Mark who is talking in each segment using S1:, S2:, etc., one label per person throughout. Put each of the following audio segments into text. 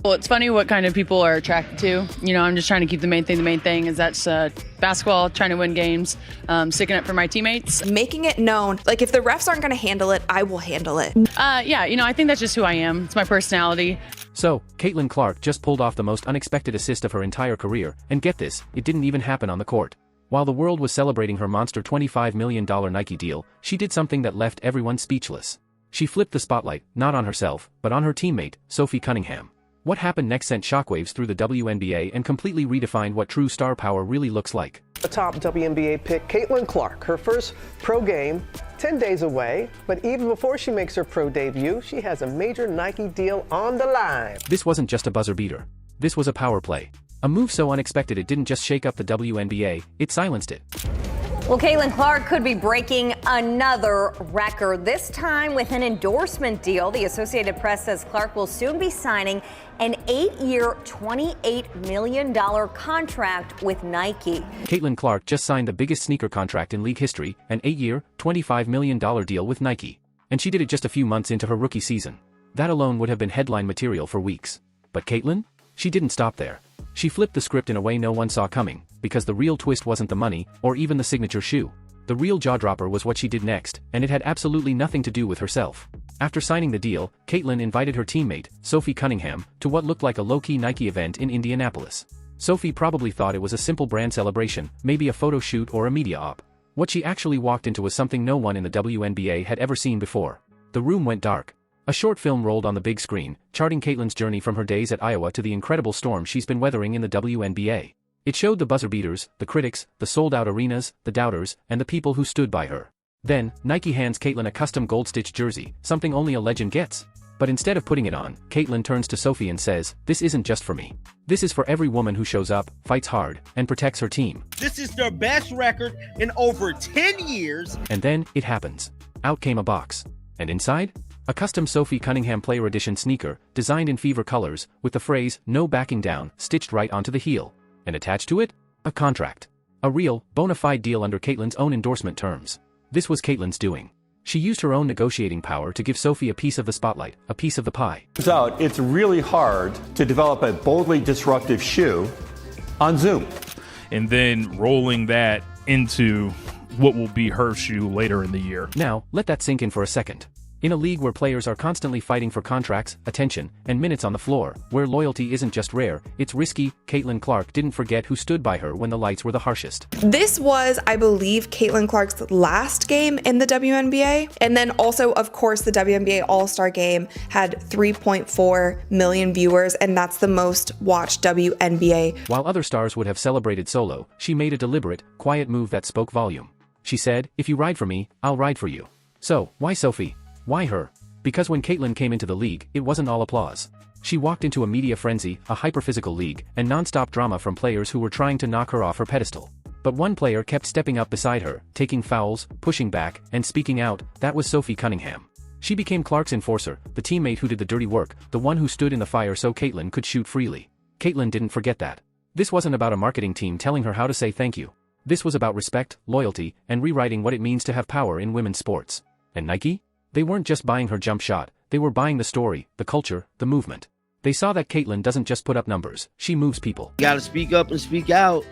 S1: Well, it's funny what kind of people are attracted to. You know, I'm just trying to keep the main thing. The main thing is that's basketball, trying to win games, sticking up for my teammates.
S2: Making it known, like if the refs aren't going to handle it, I will handle it.
S1: Yeah, you know, I think that's just who I am. It's my personality.
S3: So, Caitlyn Clark just pulled off the most unexpected assist of her entire career, and get this, it didn't even happen on the court. While the world was celebrating her monster $25 million Nike deal, she did something that left everyone speechless. She flipped the spotlight, not on herself, but on her teammate, Sophie Cunningham. What happened next sent shockwaves through the WNBA and completely redefined what true star power really looks like.
S4: A top WNBA pick, Caitlyn Clark, her first pro game, 10 days away, but even before she makes her pro debut, she has a major Nike deal on the line.
S3: This wasn't just a buzzer beater. This was a power play. A move so unexpected it didn't just shake up the WNBA, it silenced it.
S5: Well, Caitlyn Clark could be breaking another record, this time with an endorsement deal. The Associated Press says Clark will soon be signing an 8-year, $28 million contract with Nike.
S3: Caitlyn Clark just signed the biggest sneaker contract in league history, an 8-year, $25 million deal with Nike. And she did it just a few months into her rookie season. That alone would have been headline material for weeks. But Caitlyn? She didn't stop there. She flipped the script in a way no one saw coming, because the real twist wasn't the money, or even the signature shoe. The real jaw-dropper was what she did next, and it had absolutely nothing to do with herself. After signing the deal, Caitlyn invited her teammate, Sophie Cunningham, to what looked like a low-key Nike event in Indianapolis. Sophie probably thought it was a simple brand celebration, maybe a photo shoot or a media op. What she actually walked into was something no one in the WNBA had ever seen before. The room went dark. A short film rolled on the big screen, charting Caitlyn's journey from her days at Iowa to the incredible storm she's been weathering in the WNBA. It showed the buzzer beaters, the critics, the sold-out arenas, the doubters, and the people who stood by her. Then, Nike hands Caitlyn a custom gold-stitched jersey, something only a legend gets. But instead of putting it on, Caitlyn turns to Sophie and says, "This isn't just for me. This is for every woman who shows up, fights hard, and protects her team."
S6: This is their best record in over 10 years.
S3: And then, it happens. Out came a box. And inside? A custom Sophie Cunningham Player Edition sneaker, designed in fever colors, with the phrase, "No backing down," stitched right onto the heel. And attached to it? A contract. A real, bona fide deal under Caitlyn's own endorsement terms. This was Caitlyn's doing. She used her own negotiating power to give Sophie a piece of the spotlight, a piece of the pie.
S7: Turns out it's really hard to develop a boldly disruptive shoe on Zoom.
S8: And then rolling that into what will be her shoe later in the year.
S3: Now, let that sink in for a second. In a league where players are constantly fighting for contracts, attention, and minutes on the floor, where loyalty isn't just rare, it's risky, Caitlyn Clark didn't forget who stood by her when the lights were the harshest.
S2: This was, I believe, Caitlyn Clark's last game in the WNBA. And then also, of course, the WNBA All-Star Game had 3.4 million viewers, and that's the most watched WNBA.
S3: While other stars would have celebrated solo, she made a deliberate, quiet move that spoke volume. She said, "If you ride for me, I'll ride for you." So, why Sophie? Why her? Because when Caitlyn came into the league, it wasn't all applause. She walked into a media frenzy, a hyper-physical league, and non-stop drama from players who were trying to knock her off her pedestal. But one player kept stepping up beside her, taking fouls, pushing back, and speaking out. That was Sophie Cunningham. She became Clark's enforcer, the teammate who did the dirty work, the one who stood in the fire so Caitlyn could shoot freely. Caitlyn didn't forget that. This wasn't about a marketing team telling her how to say thank you. This was about respect, loyalty, and rewriting what it means to have power in women's sports. And Nike? They weren't just buying her jump shot, they were buying the story, the culture, the movement. They saw that Caitlyn doesn't just put up numbers, she moves people.
S6: You gotta speak up and speak out.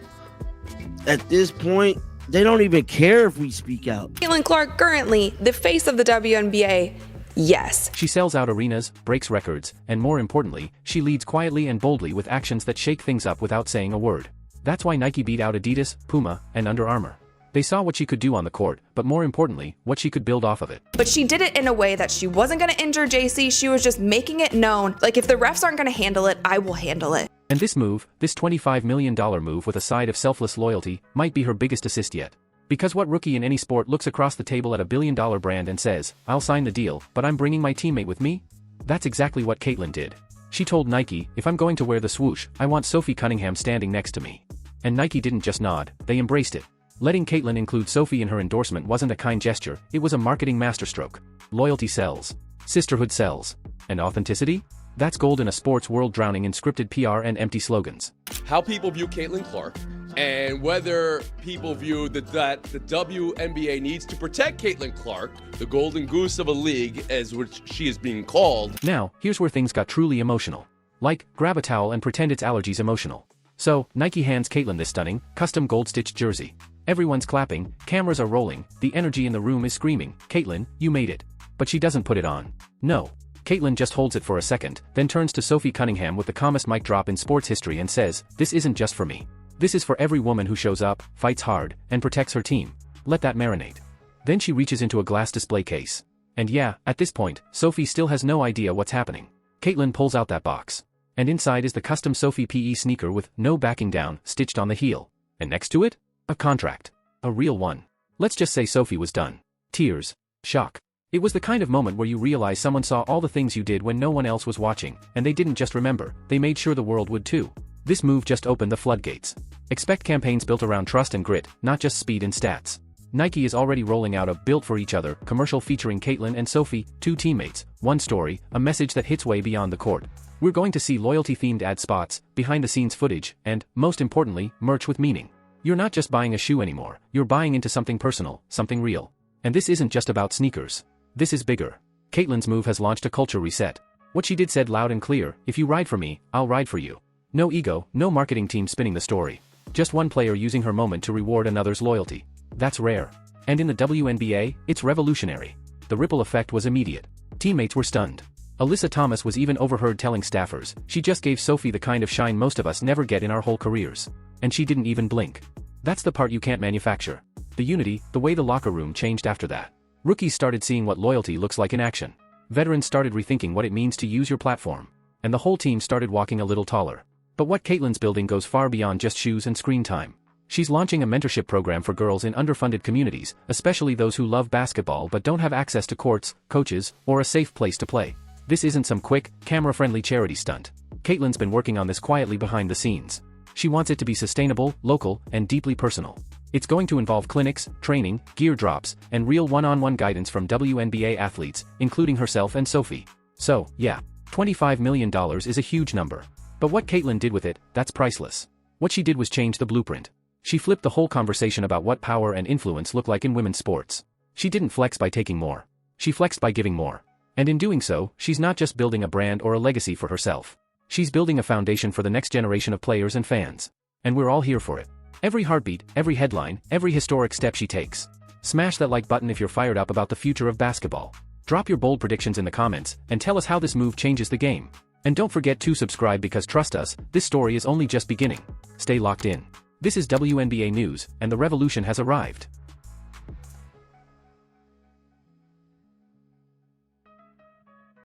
S6: At this point, they don't even care if we speak out.
S2: Caitlyn Clark, currently the face of the WNBA, yes.
S3: She sells out arenas, breaks records, and more importantly, she leads quietly and boldly with actions that shake things up without saying a word. That's why Nike beat out Adidas, Puma, and Under Armour. They saw what she could do on the court, but more importantly, what she could build off of it.
S2: But she did it in a way that she wasn't going to injure JC, she was just making it known, like if the refs aren't going to handle it, I will handle it.
S3: And this move, this $25 million move with a side of selfless loyalty, might be her biggest assist yet. Because what rookie in any sport looks across the table at a billion-dollar brand and says, "I'll sign the deal, but I'm bringing my teammate with me?" That's exactly what Caitlyn did. She told Nike, "If I'm going to wear the swoosh, I want Sophie Cunningham standing next to me." And Nike didn't just nod, they embraced it. Letting Caitlyn include Sophie in her endorsement wasn't a kind gesture, it was a marketing masterstroke. Loyalty sells. Sisterhood sells. And authenticity? That's gold in a sports world drowning in scripted PR and empty slogans.
S9: How people view Caitlyn Clark, and whether people view that the WNBA needs to protect Caitlyn Clark, the golden goose of a league as which she is being called.
S3: Now, here's where things got truly emotional. Like, grab a towel and pretend it's allergies emotional. So, Nike hands Caitlyn this stunning, custom gold-stitched jersey. Everyone's clapping, cameras are rolling, the energy in the room is screaming, "Caitlyn, you made it." But she doesn't put it on. No. Caitlyn just holds it for a second, then turns to Sophie Cunningham with the calmest mic drop in sports history and says, "This isn't just for me. This is for every woman who shows up, fights hard, and protects her team. Let that marinate." Then she reaches into a glass display case. And yeah, at this point, Sophie still has no idea what's happening. Caitlyn pulls out that box. And inside is the custom Sophie PE sneaker with "No Backing Down" stitched on the heel. And next to it? A contract. A real one. Let's just say Sophie was done. Tears. Shock. It was the kind of moment where you realize someone saw all the things you did when no one else was watching, and they didn't just remember, they made sure the world would too. This move just opened the floodgates. Expect campaigns built around trust and grit, not just speed and stats. Nike is already rolling out a "Built for Each Other" commercial featuring Caitlyn and Sophie, two teammates, one story, a message that hits way beyond the court. We're going to see loyalty-themed ad spots, behind-the-scenes footage, and, most importantly, merch with meaning. You're not just buying a shoe anymore, you're buying into something personal, something real. And this isn't just about sneakers. This is bigger. Caitlyn's move has launched a culture reset. What she did said loud and clear, "If you ride for me, I'll ride for you." No ego, no marketing team spinning the story. Just one player using her moment to reward another's loyalty. That's rare. And in the WNBA, it's revolutionary. The ripple effect was immediate. Teammates were stunned. Alyssa Thomas was even overheard telling staffers, "She just gave Sophie the kind of shine most of us never get in our whole careers." And she didn't even blink. That's the part you can't manufacture. The unity, the way the locker room changed after that. Rookies started seeing what loyalty looks like in action. Veterans started rethinking what it means to use your platform. And the whole team started walking a little taller. But what Caitlyn's building goes far beyond just shoes and screen time. She's launching a mentorship program for girls in underfunded communities, especially those who love basketball but don't have access to courts, coaches, or a safe place to play. This isn't some quick, camera-friendly charity stunt. Caitlyn's been working on this quietly behind the scenes. She wants it to be sustainable, local, and deeply personal. It's going to involve clinics, training, gear drops, and real one-on-one guidance from WNBA athletes, including herself and Sophie. So, yeah, $25 million is a huge number. But what Caitlyn did with it, that's priceless. What she did was change the blueprint. She flipped the whole conversation about what power and influence look like in women's sports. She didn't flex by taking more. She flexed by giving more. And in doing so, she's not just building a brand or a legacy for herself. She's building a foundation for the next generation of players and fans. And we're all here for it. Every heartbeat, every headline, every historic step she takes. Smash that like button if you're fired up about the future of basketball. Drop your bold predictions in the comments, and tell us how this move changes the game. And don't forget to subscribe because trust us, this story is only just beginning. Stay locked in. This is WNBA News, and the revolution has arrived.